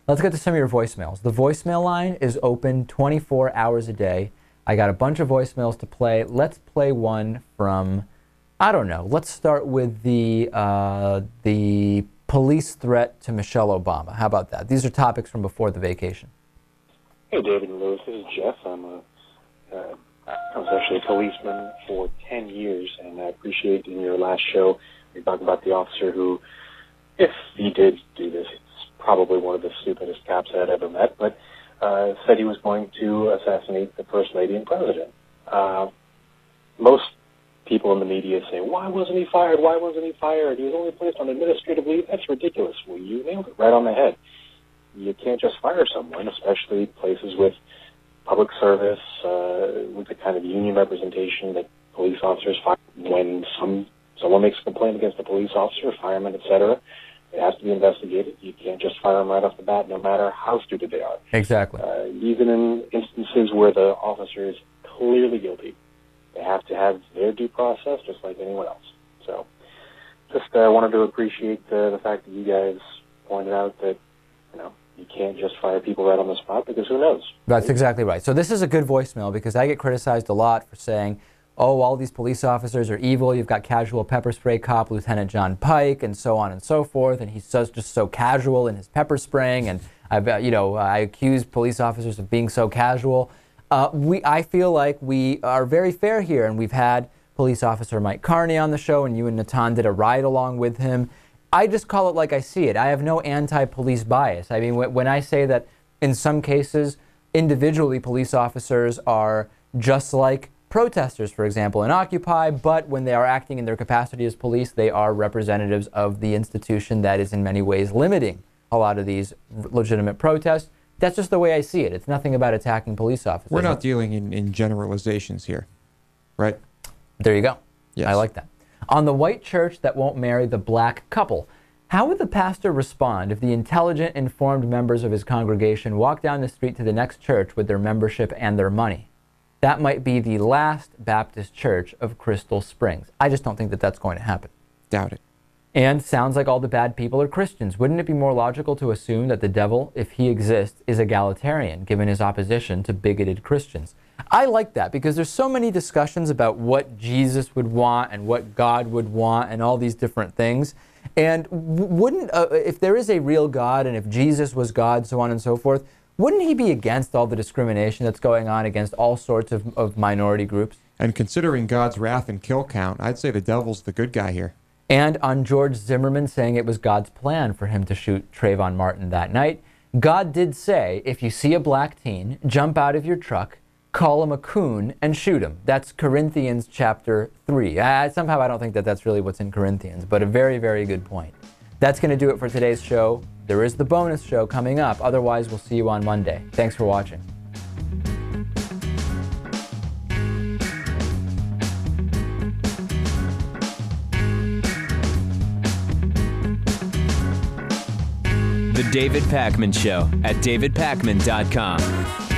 let's get to some of your voicemails. The voicemail line is open 24 hours a day. I got a bunch of voicemails to play. Let's play one from, I don't know. Let's start with the police threat to Michelle Obama. How about that? These are topics from before the vacation. Hey, David and Lewis. This is Jeff. I was actually a policeman for 10 years, and I appreciate in your last show you talked about the officer who, if he did do this, it's probably one of the stupidest cops I'd ever met, but said he was going to assassinate the First Lady and President. Most people in the media say, why wasn't he fired? Why wasn't he fired? He was only placed on administrative leave. That's ridiculous. Well, you nailed it right on the head. You can't just fire someone, especially places with public service, with the kind of union representation that police officers fire. When someone makes a complaint against a police officer, fireman, etc., it has to be investigated. You can't just fire them right off the bat, no matter how stupid they are. Exactly. Even in instances where the officer is clearly guilty, they have to have their due process just like anyone else. So just wanted to appreciate the fact that you guys pointed out that, you can't just fire people right on the spot, because who knows? That's exactly right. So this is a good voicemail, because I get criticized a lot for saying, oh, all these police officers are evil. You've got casual pepper spray cop Lieutenant John Pike, and so on and so forth, and he's just so casual in his pepper spraying, and I accuse police officers of being so casual. I feel like we are very fair here, and we've had police officer Mike Carney on the show, and you and Natan did a ride along with him. I just call it like I see it. I have no anti-police bias. I mean, when I say that in some cases, individually police officers are just like protesters, for example, in Occupy, but when they are acting in their capacity as police, they are representatives of the institution that is in many ways limiting a lot of these legitimate protests. That's just the way I see it. It's nothing about attacking police officers. We're not dealing in generalizations here, right? There you go. Yes. I like that. On the white church that won't marry the black couple, how would the pastor respond if the intelligent, informed members of his congregation walk down the street to the next church with their membership and their money? That might be the last Baptist church of Crystal Springs. I just don't think that that's going to happen. Doubt it. And sounds like all the bad people are Christians. Wouldn't it be more logical to assume that the devil, if he exists, is egalitarian, given his opposition to bigoted Christians? I like that, because there's so many discussions about what Jesus would want and what God would want and all these different things. And wouldn't, if there is a real God and if Jesus was God, so on and so forth, wouldn't he be against all the discrimination that's going on against all sorts of minority groups? And considering God's wrath and kill count, I'd say the devil's the good guy here. And on George Zimmerman saying it was God's plan for him to shoot Trayvon Martin that night, God did say, if you see a black teen, jump out of your truck, call him a coon, and shoot him. That's Corinthians chapter 3. Somehow I don't think that that's really what's in Corinthians, but a very, very good point. That's going to do it for today's show. There is the bonus show coming up. Otherwise, we'll see you on Monday. Thanks for watching. The David Pakman Show at davidpakman.com.